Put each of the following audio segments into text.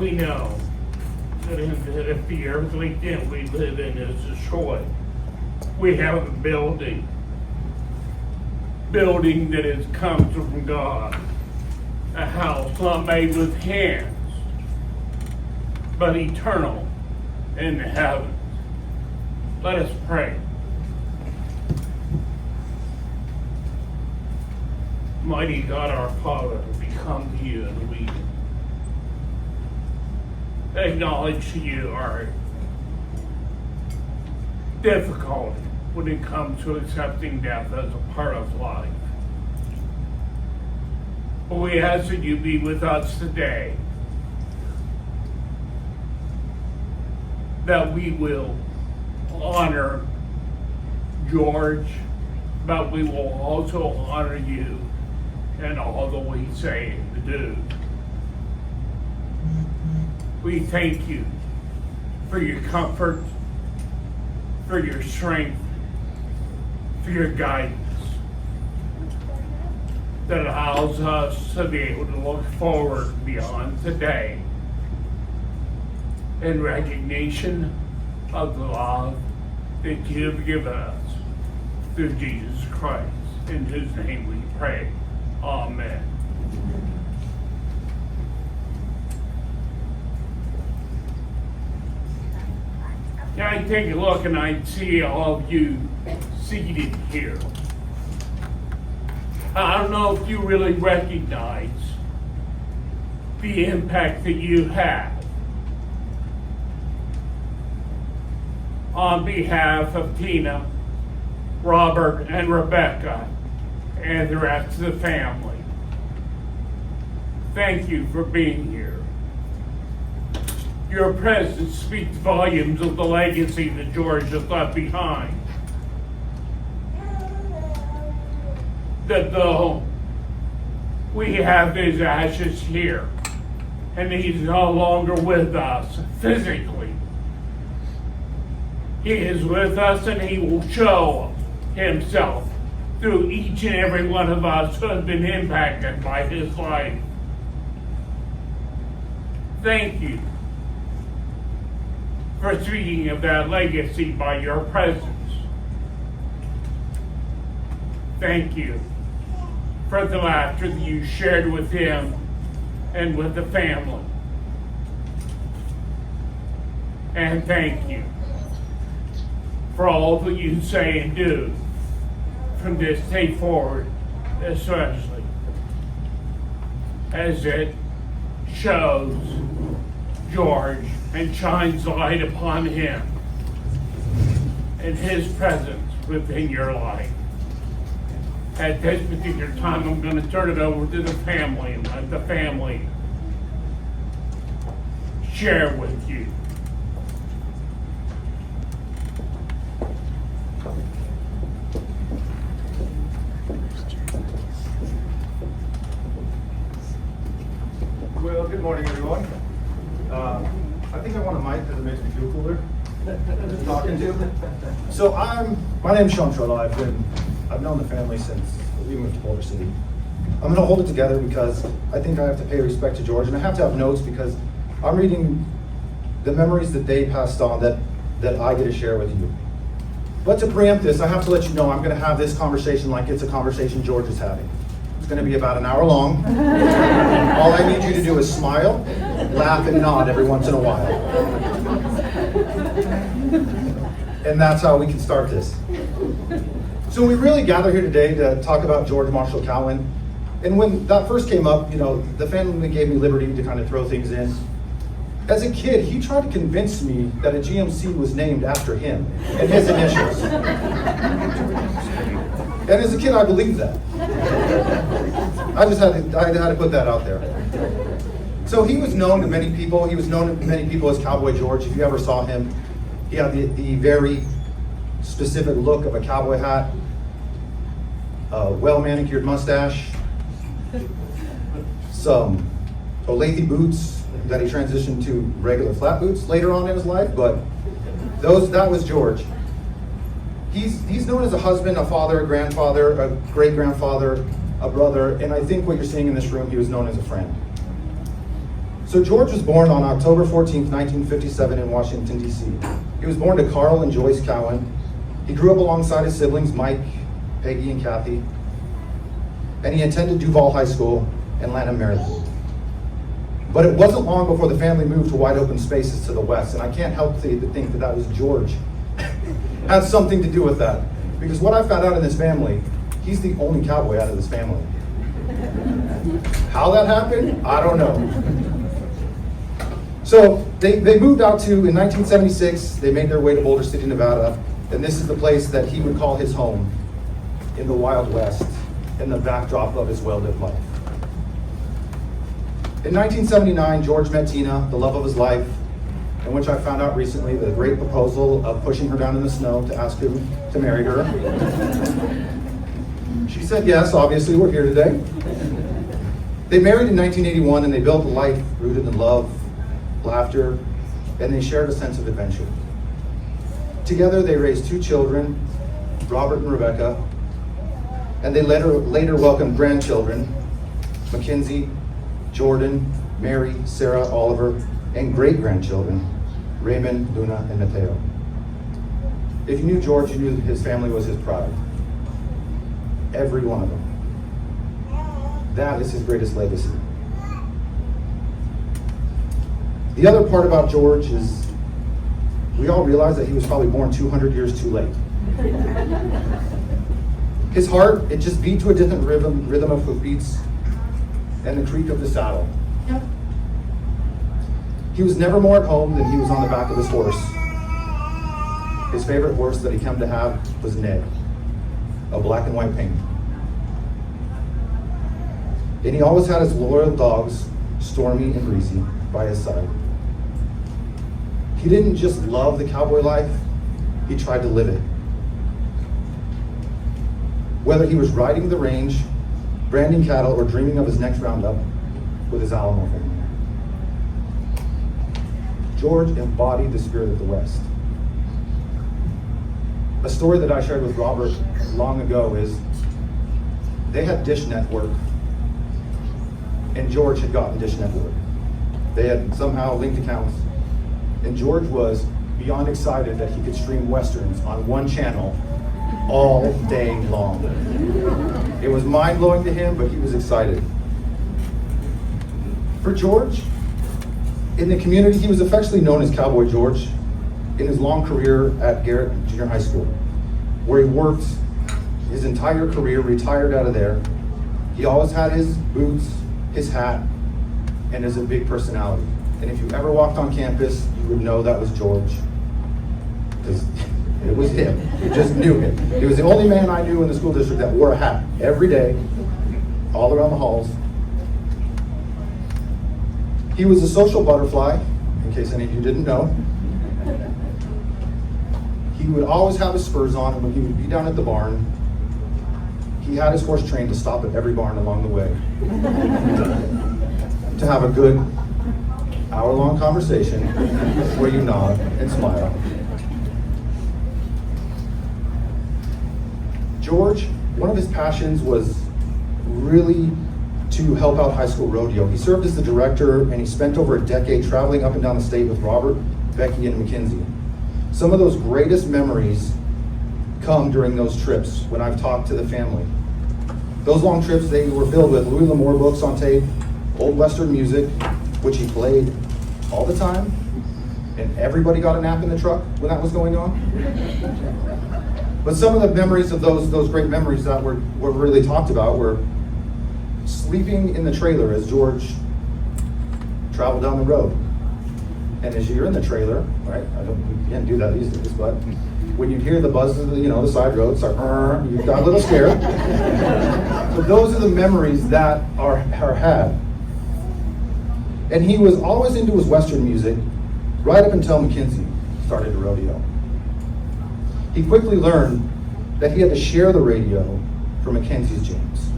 we know that if the earthly tent we live in is destroyed, we have a building that is comes from God, a house not made with hands, but eternal in the heavens. Let us pray. Mighty God, our Father, we come to you and we acknowledge to you our difficulty when it comes to accepting death as a part of life. But we ask that you be with us today, that we will honor George, but we will also honor you in all that we say and do. We thank you for your comfort, for your strength, for your guidance that allows us to be able to look forward beyond today in recognition of the love that you have given us through Jesus Christ. In whose name we pray. Amen. Now I take a look and I see all of you seated here. I don't know if you really recognize the impact that you have. On behalf of Tina, Robert, and Rebecca, and the rest of the family, thank you for being here. Your presence speaks volumes of the legacy that George has left behind. That though we have his ashes here, and he's no longer with us physically, he is with us and he will show himself through each and every one of us who has been impacted by his life. Thank you for speaking of that legacy by your presence. Thank you for the laughter that you shared with him and with the family. And thank you for all that you say and do from this day forward, especially as it shows George and shines light upon him and his presence within your life. At this particular time, I'm going to turn it over to the family and let the family share with you. Well, good morning, everyone. I think I want a mic because it makes me feel cooler. Just talking to. So my name's Sean Trudell. I've known the family since we moved to Boulder City. I'm going to hold it together because I think I have to pay respect to George, and I have to have notes because I'm reading the memories that they passed on that I get to share with you. But to preempt this, I have to let you know I'm going to have this conversation like it's a conversation George is having. It's going to be about an hour long. All I need you to do is smile, laugh, and nod every once in a while. And that's how we can start this. So we really gather here today to talk about George Marshall Cowan. And when that first came up, the family gave me liberty to kind of throw things in. As a kid, he tried to convince me that a GMC was named after him and his initials. And as a kid, I believed that. I had to put that out there. So he was known to many people. He was known to many people as Cowboy George. If you ever saw him, he had the very specific look of a cowboy hat, a well-manicured mustache, some Olathe boots that he transitioned to regular flat boots later on in his life, but that was George. He's known as a husband, a father, a grandfather, a great-grandfather, a brother, and I think what you're seeing in this room, he was known as a friend. So George was born on October 14th, 1957 in Washington, D.C. He was born to Carl and Joyce Cowan. He grew up alongside his siblings, Mike, Peggy, and Kathy. And he attended Duval High School in Lanham, Maryland. But it wasn't long before the family moved to wide open spaces to the west, and I can't help to think that that was George. Had something to do with that. Because what I found out in this family, he's the only cowboy out of this family. How that happened, I don't know. So they moved out in 1976, they made their way to Boulder City, Nevada, and this is the place that he would call his home in the Wild West, in the backdrop of his well-lived life. In 1979, George met Tina, the love of his life, in which I found out recently the great proposal of pushing her down in the snow to ask him to marry her. She said yes, obviously we're here today. They married in 1981 and they built a life rooted in love, laughter, and they shared a sense of adventure. Together they raised 2 children, Robert and Rebecca, and they later welcomed grandchildren, Mackenzie, Jordan, Mary, Sarah, Oliver, and great-grandchildren, Raymond, Luna, and Mateo. If you knew George, you knew his family was his pride. Every one of them. That is his greatest legacy. The other part about George is we all realize that he was probably born 200 years too late. His heart, it just beat to a different rhythm of hoofbeats and the creak of the saddle. He was never more at home than he was on the back of his horse. His favorite horse that he came to have was Ned, a black and white paint. And he always had his loyal dogs, Stormy and Breezy, by his side. He didn't just love the cowboy life, he tried to live it. Whether he was riding the range, branding cattle, or dreaming of his next roundup with his Alamo family. George embodied the spirit of the West. A story that I shared with Robert long ago is they had Dish Network, and George had gotten Dish Network. They had somehow linked accounts, and George was beyond excited that he could stream Westerns on one channel all day long. It was mind-blowing to him, but he was excited. For George, in the community, he was affectionately known as Cowboy George in his long career at Garrett Junior High School, where he worked his entire career, retired out of there. He always had his boots, his hat, and is a big personality. And if you ever walked on campus, you would know that was George, because it was him. You just knew him. He was the only man I knew in the school district that wore a hat every day, all around the halls. He was a social butterfly, in case any of you didn't know. He would always have his spurs on, and when he would be down at the barn, he had his horse trained to stop at every barn along the way to have a good hour-long conversation where you nod and smile. George, one of his passions was really to help out high school rodeo. He served as the director, and he spent over a decade traveling up and down the state with Robert, Becky, and Mackenzie. Some of those greatest memories come during those trips when I've talked to the family. Those long trips, they were filled with Louis L'Amour books on tape, old Western music, which he played all the time, and everybody got a nap in the truck when that was going on. But some of the memories of those great memories that were really talked about were sleeping in the trailer as George traveled down the road. And as you're in the trailer, right, you can't do that these days, but when you hear the buzz of the side roads start, you got a little scared. So those are the memories that are had. And he was always into his Western music, right up until Mackenzie started to rodeo. He quickly learned that he had to share the radio for Mackenzie's jams.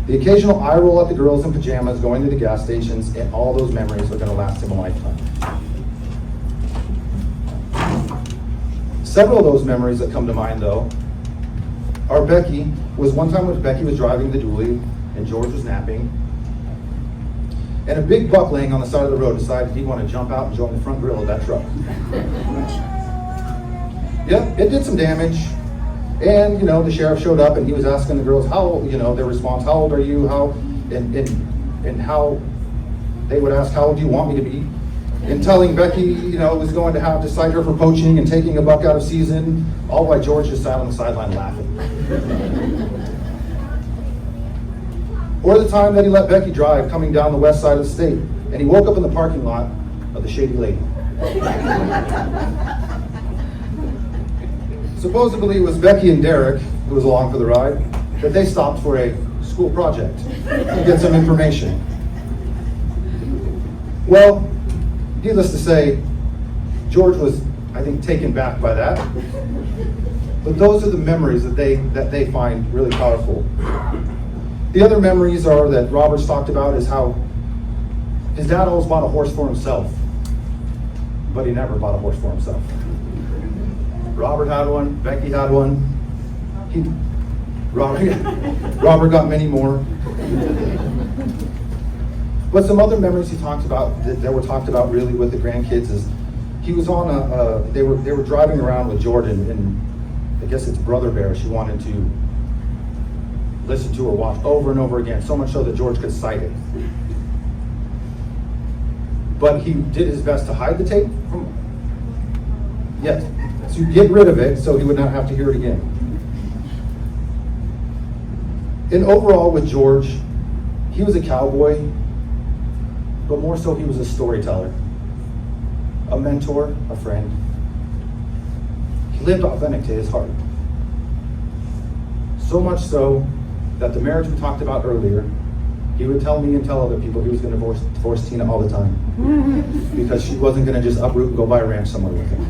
The occasional eye roll at the girls in pajamas going to the gas stations, and all those memories are going to last him a lifetime. Several of those memories that come to mind, though, are Becky. Was one time when Becky was driving the dually and George was napping. And a big buck laying on the side of the road decided he'd want to jump out and join the front grill of that truck. Yep, it did some damage. And, the sheriff showed up and he was asking the girls their response, how old are you? And how they would ask, how old do you want me to be? And telling Becky, was going to have to cite her for poaching and taking a buck out of season, all while George just sat on the sideline laughing. Or the time that he let Becky drive coming down the west side of the state, and he woke up in the parking lot of the Shady Lady. Supposedly it was Becky and Derek, who was along for the ride, that they stopped for a school project to get some information. Well, needless to say, George was, I think, taken back by that. But those are the memories that they find really powerful. The other memories are that Robert's talked about is how his dad always bought a horse for himself, but he never bought a horse for himself. Robert had one, Becky had one. Robert got many more. But some other memories he talked about that were talked about really with the grandkids is he was on they were driving around with Jordan, and I guess it's Brother Bear she wanted to listen to or watch over and over again, so much so that George could cite it. But he did his best to hide the tape from to get rid of it so he would not have to hear it again. And overall with George, he was a cowboy, but more so he was a storyteller, a mentor, a friend. He lived authentic to his heart. So much so that the marriage we talked about earlier, he would tell me and tell other people he was going to divorce Tina all the time because she wasn't going to just uproot and go buy a ranch somewhere with him.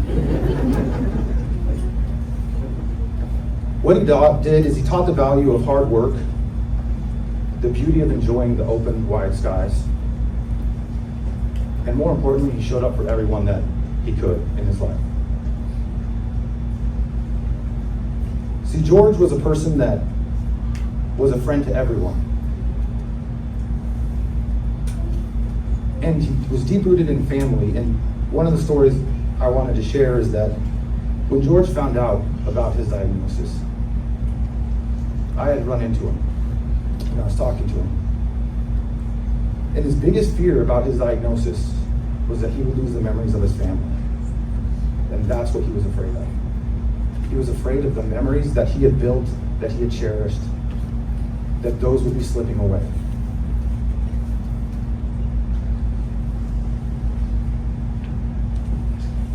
What he did is he taught the value of hard work, the beauty of enjoying the open, wide skies, and more importantly, he showed up for everyone that he could in his life. See, George was a person that was a friend to everyone. And he was deep-rooted in family. And one of the stories I wanted to share is that when George found out about his diagnosis, I had run into him, and I was talking to him. And his biggest fear about his diagnosis was that he would lose the memories of his family. And that's what he was afraid of. He was afraid of the memories that he had built, that he had cherished, that those would be slipping away.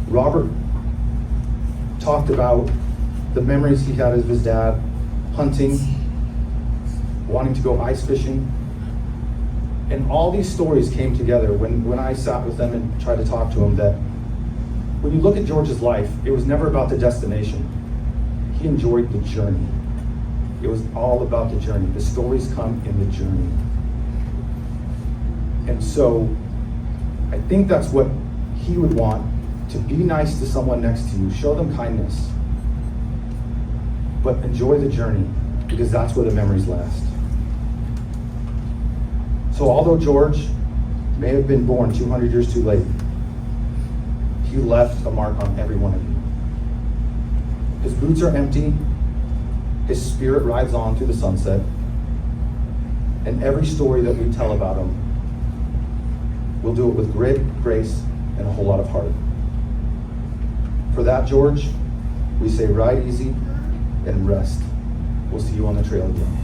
Robert talked about the memories he had of his dad hunting, wanting to go ice fishing. And all these stories came together when I sat with them and tried to talk to him, that when you look at George's life, it was never about the destination. He enjoyed the journey. It was all about the journey. The stories come in the journey. And so I think that's what he would want, to be nice to someone next to you, show them kindness, but enjoy the journey, because that's where the memories last. So although George may have been born 200 years too late, he left a mark on every one of you. His boots are empty, his spirit rides on through the sunset, and every story that we tell about him, we'll do it with grit, grace, and a whole lot of heart. For that, George, we say ride easy and rest. We'll see you on the trail again.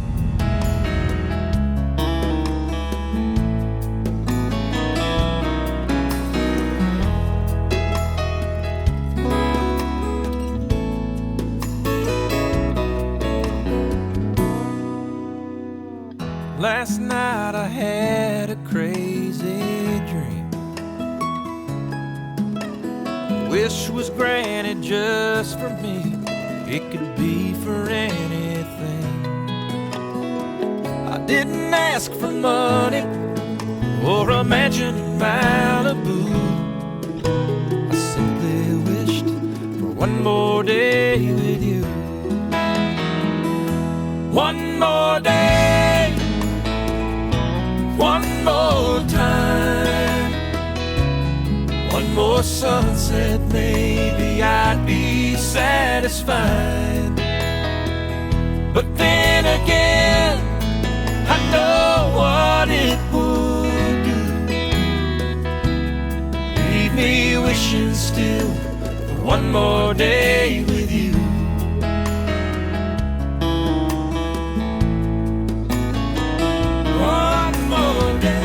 Last night I had a crazy dream. Wish was granted just for me. It could be for anything. I didn't ask for money or a mansion in Malibu. I simply wished for one more day with you. One more day, one more time. more sunset, maybe I'd be satisfied. But then again, I know what it would do. Leave me wishing still for one more day with you. One more day.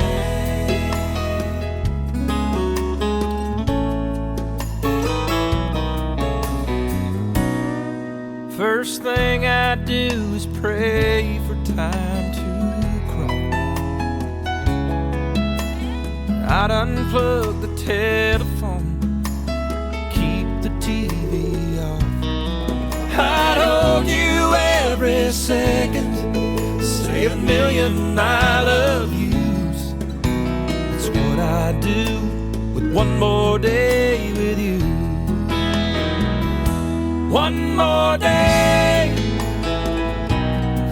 First thing I do is pray for time to crawl. I'd unplug the telephone, keep the TV off. I'd hold you every second, say a million I love yous. That's what I do with one more day with you. One more day,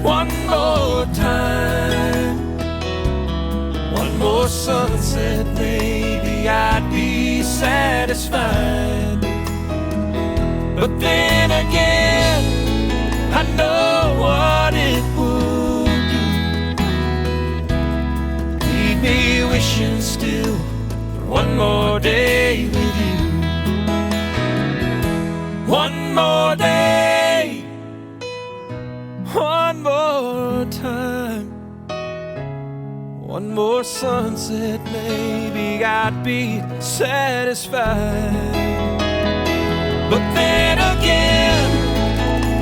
one more time, one more sunset, maybe I'd be satisfied. But then again, I know what it would do. Leave me wishing still for one more day with you. One more day, one more time, one more sunset, maybe I'd be satisfied. But then again,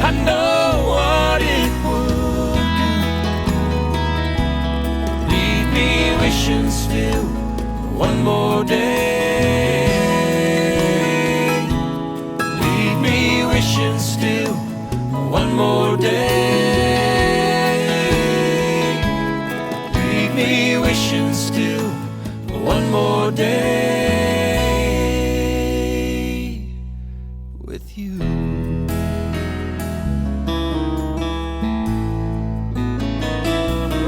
I know what it would do. Leave me wishing still for one more day. Wishing still one more day. Leave me wishing still one more day with you.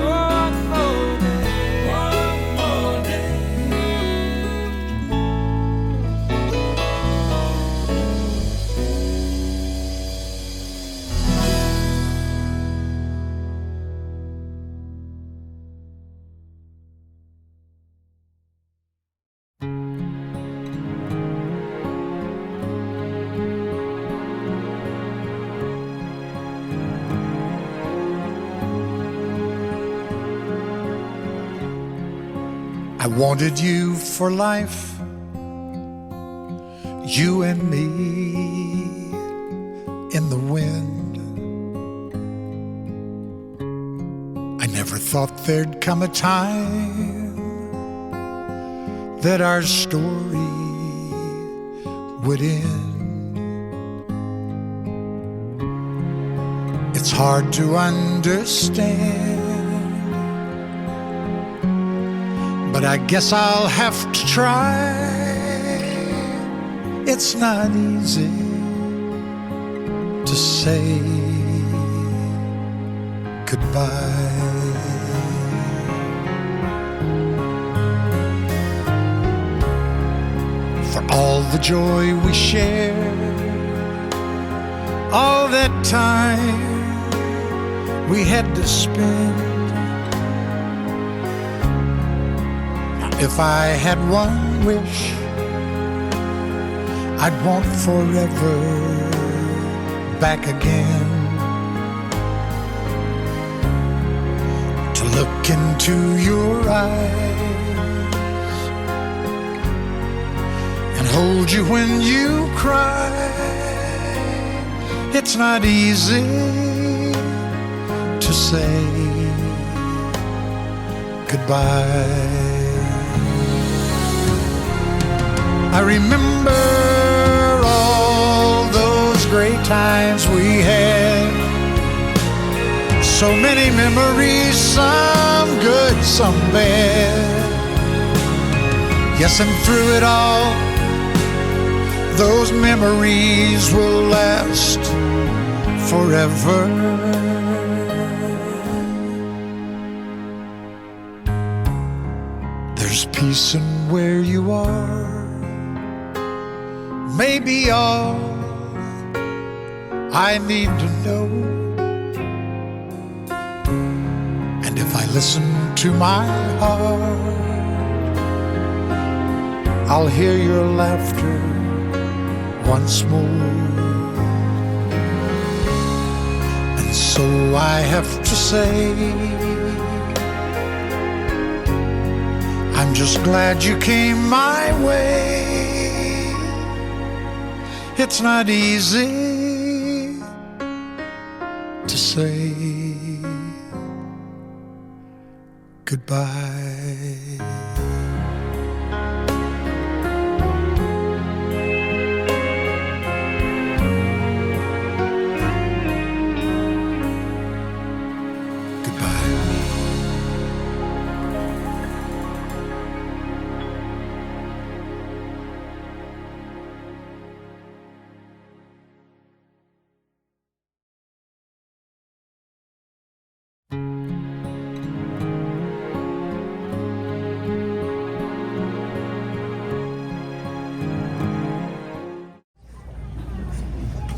One more day, one more day. I wanted you for life, you and me in the wind. I never thought there'd come a time that our story would end. It's hard to understand, but I guess I'll have to try. It's not easy to say goodbye. For all the joy we shared, all that time we had to spend. If I had one wish, I'd want forever back again. To look into your eyes and hold you when you cry. It's not easy to say goodbye. I remember all those great times we had. So many memories, some good, some bad. Yes, and through it all, those memories will last forever. There's peace in where you are, may be all I need to know. And if I listen to my heart, I'll hear your laughter once more. And so I have to say, I'm just glad you came my way. It's not easy to say goodbye.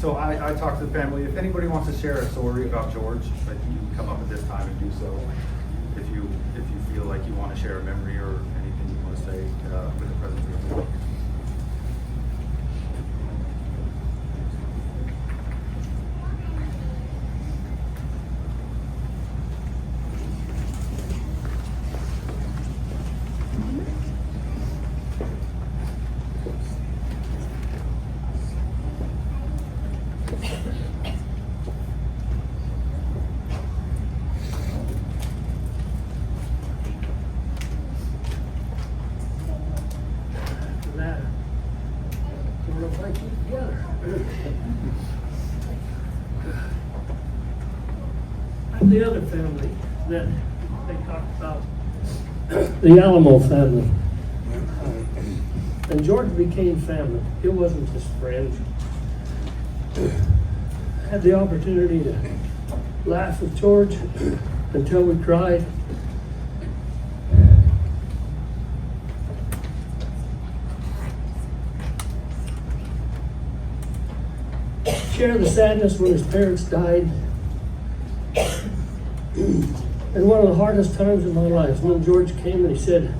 So I talked to the family. If anybody wants to share a story about George, like, you can come up at this time and do so. If you feel like you want to share a memory or anything you want to say with the presentation. The other family that they talked about, the Alamo family. And George became family. It wasn't just friends. I had the opportunity to laugh with George until we cried. Share the sadness when his parents died. And one of the hardest times in my life, when George came and he said,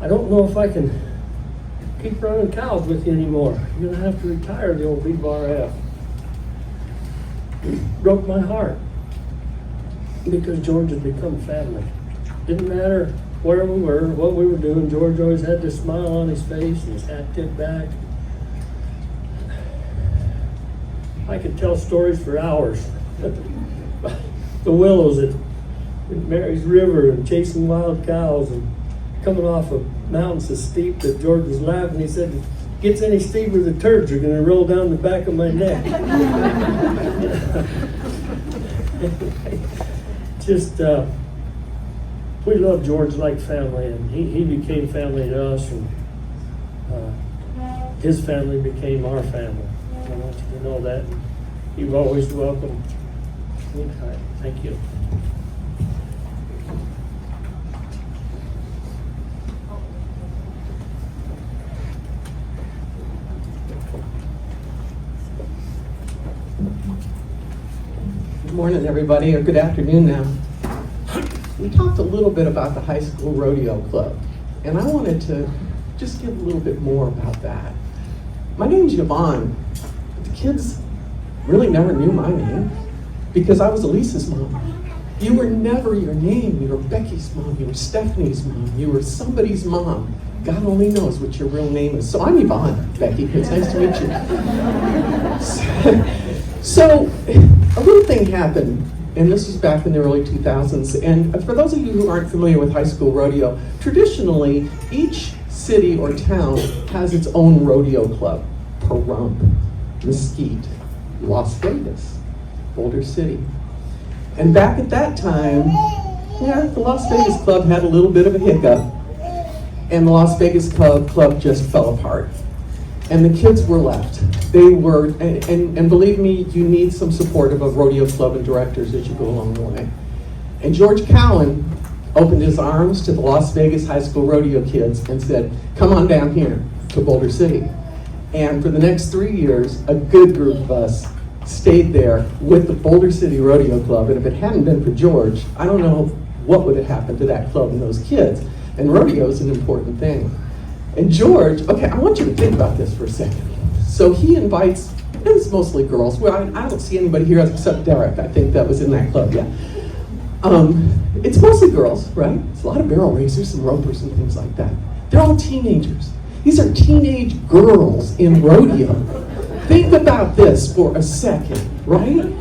I don't know if I can keep running cows with you anymore. You're gonna have to retire the old B-Bar-F. Broke my heart because George had become family. Didn't matter where we were, what we were doing, George always had this smile on his face and his hat tipped back. I could tell stories for hours. The willows at Mary's River and chasing wild cows and coming off of mountains so steep that George was laughing. He said, if it gets any steeper, the turds are going to roll down the back of my neck. Just, we love George like family, and he became family to us, and his family became our family. I want you to know that. You've always welcomed. Thank you. Good morning, everybody, or good afternoon now. We talked a little bit about the high school rodeo club, and I wanted to just give a little bit more about that. My name's Yvonne. The kids really never knew my name because I was Elisa's mom. You were never your name. You were Becky's mom. You were Stephanie's mom. You were somebody's mom. God only knows what your real name is. So I'm Yvonne, Becky. It's nice to meet you. So a little thing happened, and this was back in the early 2000s. And for those of you who aren't familiar with high school rodeo, traditionally, each city or town has its own rodeo club. Pahrump, Mesquite, Las Vegas, Boulder City. And back at that time, the Las Vegas club had a little bit of a hiccup, and the Las Vegas club just fell apart. And the kids were left. They were, and believe me, you need some support of a rodeo club and directors as you go along the way. And George Cowan opened his arms to the Las Vegas high school rodeo kids and said, come on down here to Boulder City. And for the next 3 years, a good group of us stayed there with the Boulder City Rodeo Club. And if it hadn't been for George, I don't know what would have happened to that club and those kids. And rodeo is an important thing. And George, okay, I want you to think about this for a second. So he invites, and it's mostly girls. Well, I don't see anybody here except Derek. I think that was in that club, yeah. It's mostly girls, right? It's a lot of barrel racers and ropers and things like that. They're all teenagers. These are teenage girls in rodeo. Think about this for a second, right?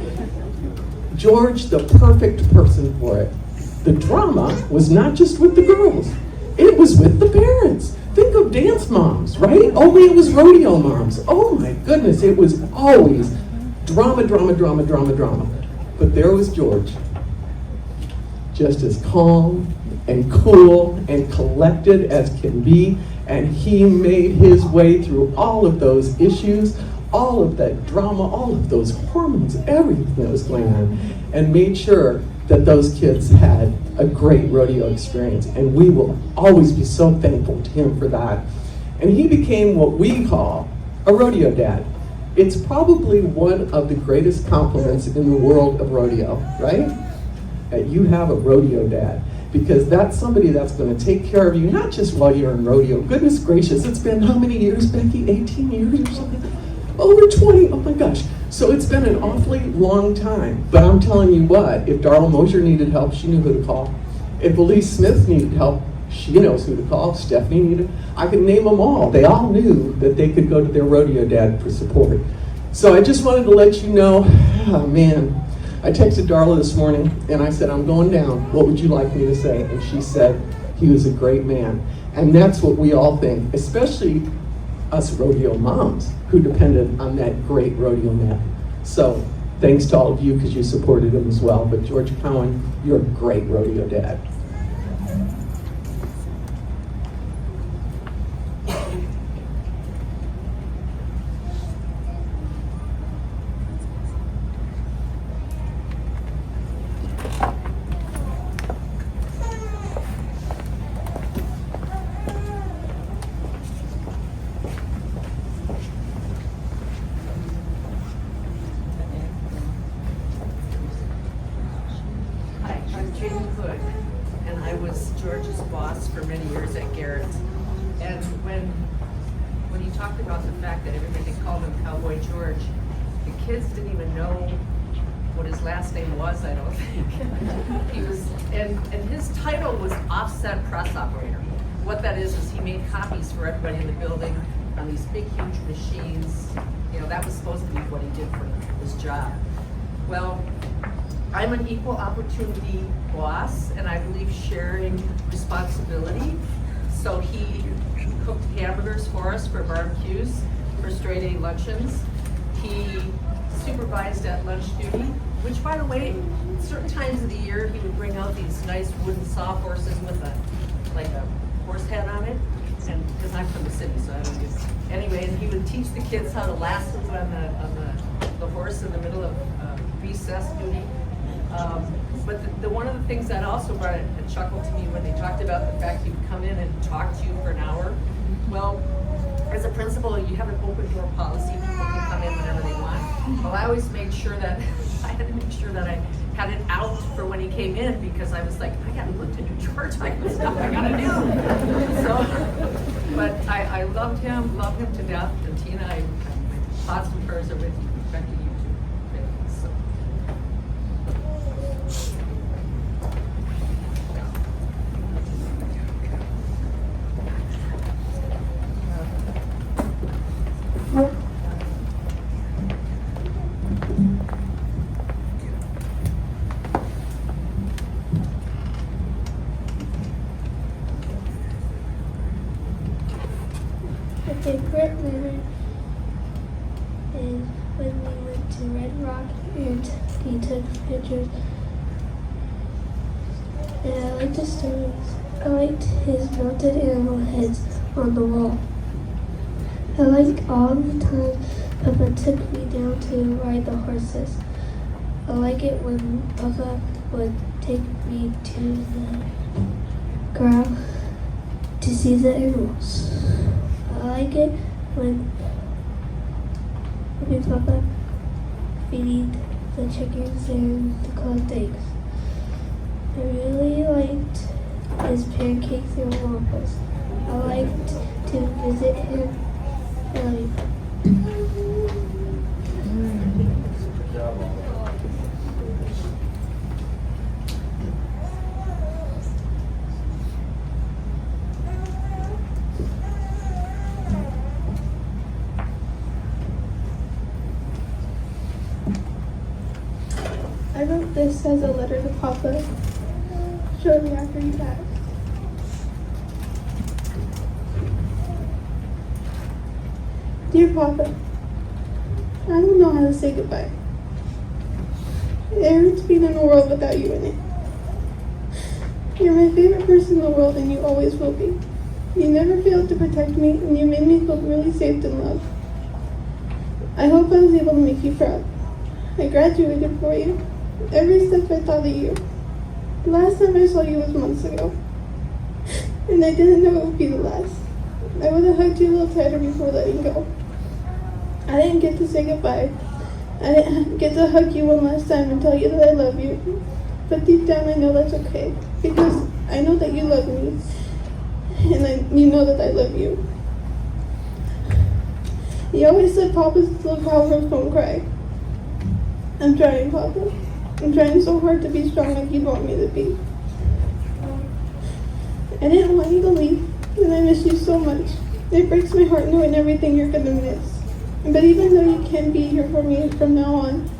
George, the perfect person for it. The drama was not just with the girls. It was with the parents. Think of dance moms, right? Only it was rodeo moms. Oh my goodness, it was always drama, drama, drama, drama, drama. But there was George, just as calm and cool and collected as can be, and he made his way through all of those issues, all of that drama, all of those hormones, everything that was going on, and made sure that those kids had a great rodeo experience. And we will always be so thankful to him for that. And he became what we call a rodeo dad. It's probably one of the greatest compliments in the world of rodeo, right? That you have a rodeo dad. Because that's somebody that's going to take care of you, not just while you're in rodeo. Goodness gracious, it's been how many years, Becky? 18 years or something? Over 20, oh my gosh. So it's been an awfully long time. But I'm telling you what, if Darla Mosier needed help, she knew who to call. If Elise Smith needed help, she knows who to call. Stephanie needed, I could name them all. They all knew that they could go to their rodeo dad for support. So I just wanted to let you know, oh man, I texted Darla this morning and I said, I'm going down. What would you like me to say? And she said, he was a great man. And that's what we all think, especially us rodeo moms who depended on that great rodeo man. So thanks to all of you because you supported him as well. But George Cowan, you're a great rodeo dad. And I was George's boss for many years at Garrett. And when he talked about the fact that everybody called him Cowboy George, the kids didn't even know what his last name was, I don't think. He was, and his title was offset press operator. What that is he made copies for everybody in the building on these big, huge machines. You know, that was supposed to be what he did for his job. Well, I'm an equal opportunity boss, and I believe sharing responsibility. So he cooked hamburgers for us for barbecues, for straight A luncheons. He supervised at lunch duty, which, by the way, certain times of the year he would bring out these nice wooden sawhorses with like a horse head on it. And because I'm from the city, so I don't use. Anyway, and he would teach the kids how to lasso on the horse in the middle of recess duty. But the one of the things that also brought a chuckle to me when they talked about the fact he would come in and talk to you for an hour. Well, as a principal, you have an open door policy. People can come in whenever they want. Well, I always made sure that I had to make sure that I had it out for when he came in, because I was like, I gotta look to New George. I got stuff I gotta do. So, but I loved him to death. And Tina, my thoughts and prayers are with you. Back to you too. So. My favorite memory is when we went to Red Rock and he took pictures. And I liked the stories. I liked his melted animal heads on the wall. I liked all the time Papa took me down to ride the horses. I like it when Papa would take me to the corral to see the animals. I like it when with my papa feeding the chickens and the collect eggs. I really liked his pancakes and waffles. I liked to visit him. I love you. I wrote this as a letter to Papa shortly after he passed. Dear Papa, I don't know how to say goodbye. It hurts being in a world without you in it. You're my favorite person in the world and you always will be. You never failed to protect me and you made me feel really safe and loved. I hope I was able to make you proud. I graduated for you. Every step I thought of you. The last time I saw you was months ago. And I didn't know it would be the last. I would have hugged you a little tighter before letting go. I didn't get to say goodbye. I didn't get to hug you one last time and tell you that I love you. But deep down I know that's okay. Because I know that you love me. And you know that I love you. You always said Papa's little cowgirls don't cry. I'm trying, Papa. I'm trying so hard to be strong like you'd want me to be. I didn't want you to leave, and I miss you so much. It breaks my heart knowing everything you're gonna miss. But even though you can't be here for me from now on,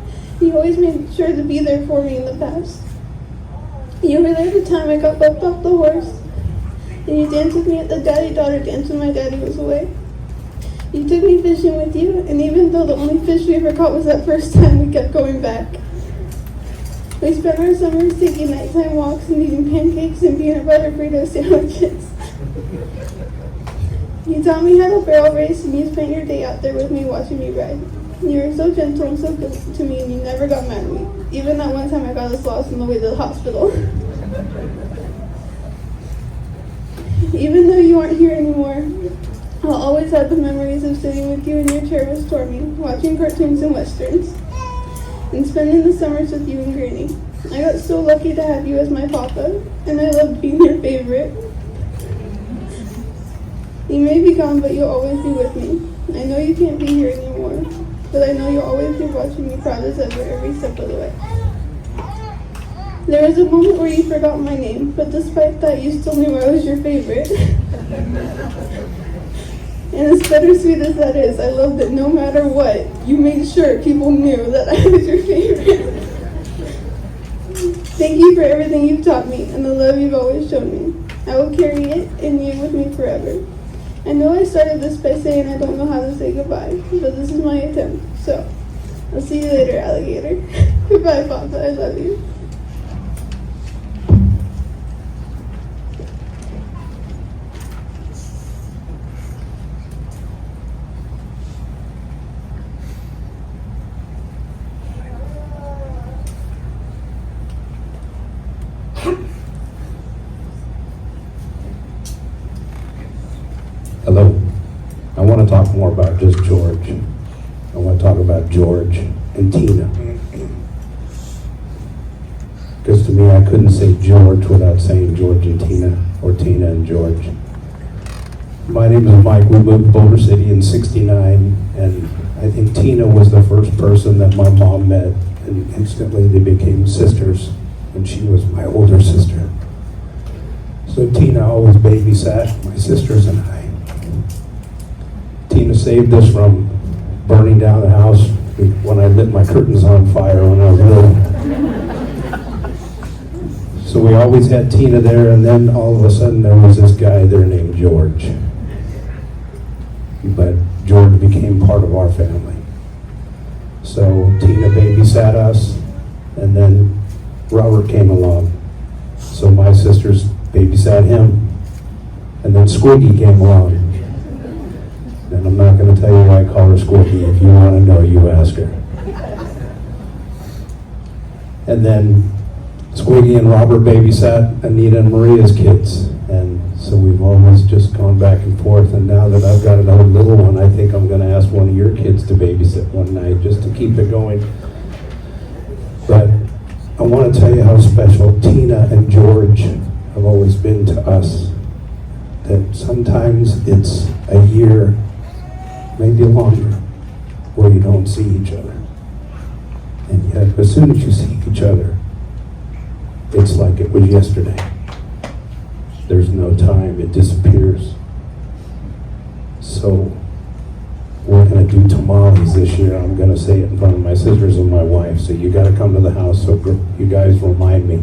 you always made sure to be there for me in the past. You were there the time I got left off the horse, and you danced with me at the daddy-daughter dance when my daddy was away. You took me fishing with you, and even though the only fish we ever caught was that first time, we kept going back. We spent our summers taking nighttime walks and eating pancakes and peanut butter burrito sandwiches. You taught me how to barrel race and you spent your day out there with me watching me ride. You were so gentle and so good to me and you never got mad at me. Even that one time I got us lost on the way to the hospital. Even though you aren't here anymore, I'll always have the memories of sitting with you in your chair with Stormy, watching cartoons and westerns, and spending the summers with you and Granny. I got so lucky to have you as my papa, and I loved being your favorite. You may be gone, but you'll always be with me. I know you can't be here anymore, but I know you'll always be watching me proud as ever every step of the way. There was a moment where you forgot my name, but despite that, you still knew I was your favorite. And as bittersweet as that is, I love that no matter what, you made sure people knew that I was your favorite. Thank you for everything you've taught me and the love you've always shown me. I will carry it and you with me forever. I know I started this by saying I don't know how to say goodbye, but this is my attempt. So, I'll see you later, alligator. Goodbye, Papa. I love you. Hello. I want to talk more about just George. I want to talk about George and Tina. Because to me, I couldn't say George without saying George and Tina, or Tina and George. My name is Mike. We moved to Boulder City in '69, and I think Tina was the first person that my mom met, and instantly they became sisters, and she was my older sister. So Tina always babysat my sisters and I. Tina saved us from burning down the house when I lit my curtains on fire when I was little. So we always had Tina there, and then all of a sudden there was this guy there named George. But George became part of our family. So Tina babysat us, and then Robert came along. So my sisters babysat him, and then Squiggy came along. And I'm not going to tell you why I call her Squiggy. If you want to know, you ask her. And then Squiggy and Robert babysat Anita and Maria's kids. And So we've always just gone back and forth, and now that I've got another little one, I think I'm gonna ask one of your kids to babysit one night, just to keep it going. But I want to tell you how special Tina and George have always been to us. That sometimes it's a year, maybe longer, where you don't see each other. And yet, as soon as you see each other, it's like it was yesterday. There's no time, it disappears. So, we're gonna do tamales this year. I'm gonna say it in front of my sisters and my wife, so you gotta come to the house, so you guys remind me,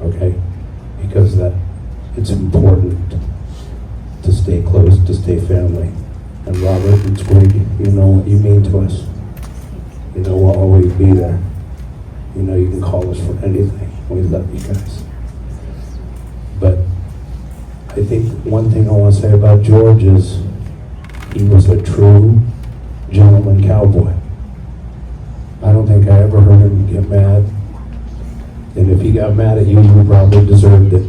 okay? Because it's important to stay close, to stay family. And Robert and Twig, you know what you mean to us. You know we'll always be there. You know you can call us for anything. We love you guys. But I think one thing I want to say about George is he was a true gentleman cowboy. I don't think I ever heard him get mad. And if he got mad at you, you probably deserved it.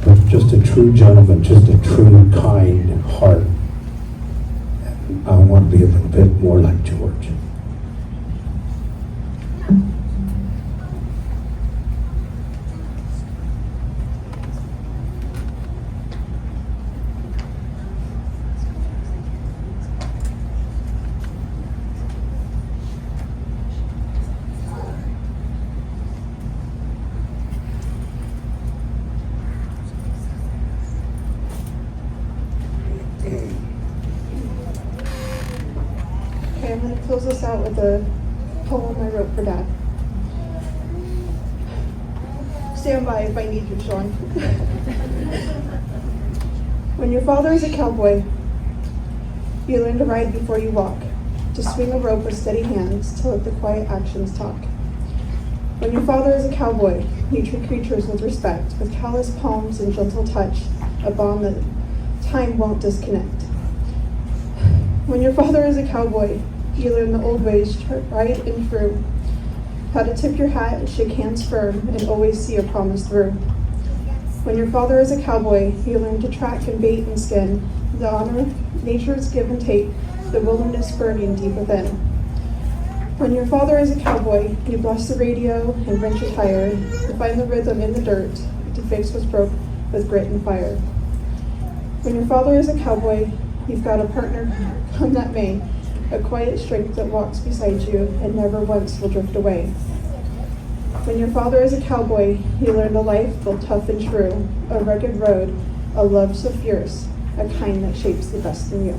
But just a true gentleman, just a true kind heart. And I want to be a little bit more like George. Okay, I'm going to close this out with a poem I wrote for Dad. Stand by if I need you, Sean. When your father is a cowboy, you learn to ride before you walk, to swing a rope with steady hands, to let the quiet actions talk. When your father is a cowboy, you treat creatures with respect, with callous palms and gentle touch, a bond that time won't disconnect. When your father is a cowboy, you learn the old ways, tried and true, how to tip your hat and shake hands firm and always see a promise through. When your father is a cowboy, you learn to track and bait and skin, the honor nature's give and take, the wilderness burning deep within. When your father is a cowboy, you bless the radio and wrench a tire, to find the rhythm in the dirt, to fix what's broke with grit and fire. When your father is a cowboy, you've got a partner come that may, a quiet strength that walks beside you and never once will drift away. When your father is a cowboy, you learn a life built tough and true, a rugged road, a love so fierce, a kind that shapes the best in you.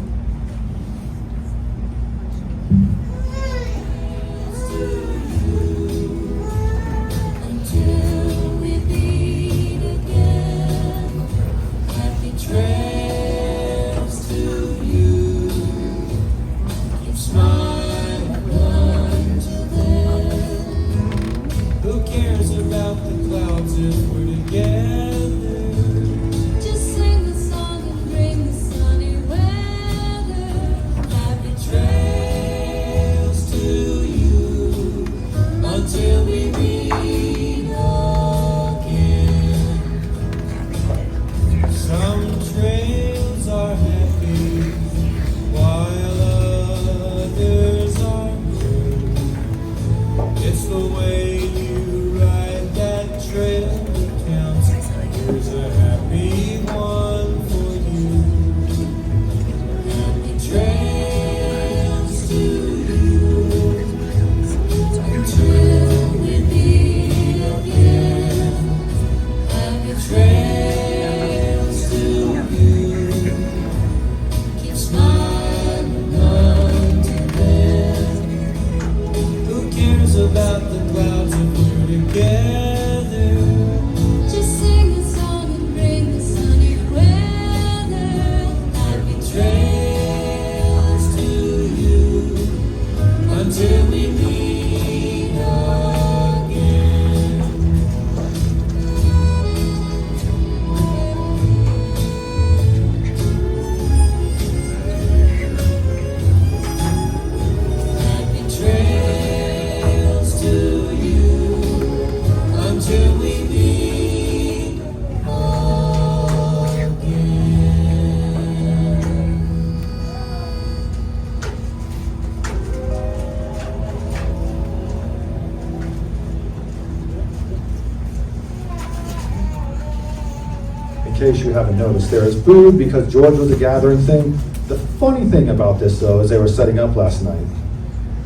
case you haven't noticed, there is food because George was a gathering thing. The funny thing about this, though, is they were setting up last night.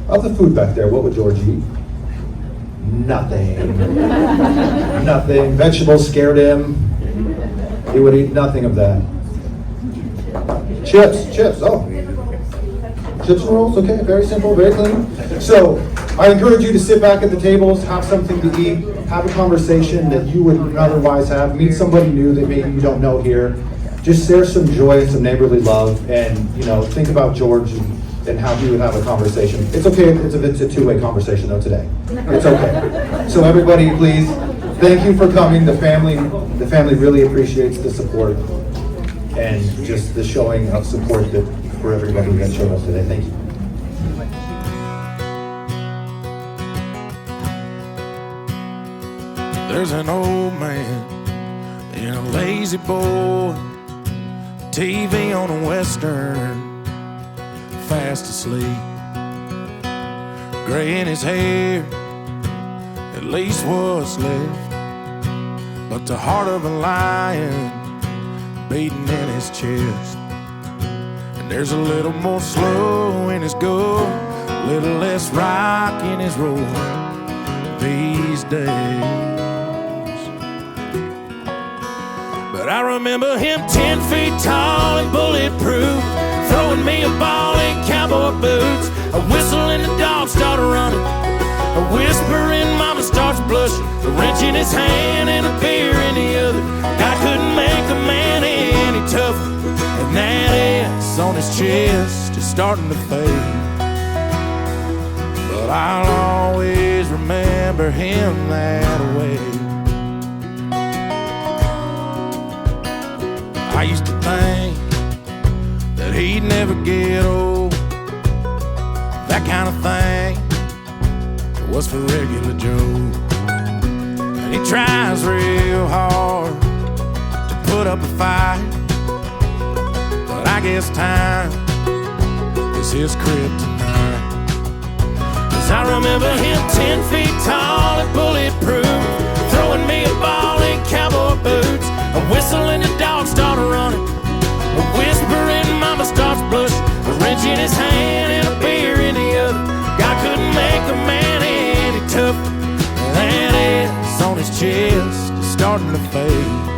Of the food back there, what would George eat? Nothing. Nothing. Vegetables scared him. He would eat nothing of that. Chips, oh. Chips and rolls, okay, very simple, very clean. So, I encourage you to sit back at the tables, have something to eat, have a conversation that you wouldn't otherwise have, meet somebody new that maybe you don't know here. Just share some joy and some neighborly love, and think about George and how he would have a conversation. It's okay if it's a two-way conversation though today. It's okay. So everybody, please, thank you for coming. The family really appreciates the support and just the showing of support for everybody that showed up today. Thank you. There's an old man in a lazy boy, TV on a western, fast asleep. Gray in his hair, at least what's left, but the heart of a lion beating in his chest. And there's a little more slow in his go, a little less rock in his roll these days. But I remember him 10 feet tall and bulletproof, throwing me a ball in cowboy boots. A whistle and the dog started running, a whispering mama starts blushing, a wrench in his hand and a beer in the other. God couldn't make a man any tougher, and that S on his chest is starting to fade. But I'll always remember him that way. I used to think that he'd never get old. That kind of thing was for regular Joe. And he tries real hard to put up a fight, but I guess time is his kryptonite. 'Cause I remember him 10 feet tall and bulletproof, throwing me a ball in cowboy boots. A whistle and the dog started running, a whispering mama starts blushing, a wrench in his hand and a beer in the other. God couldn't make a man any tougher, that S on his chest is starting to fade.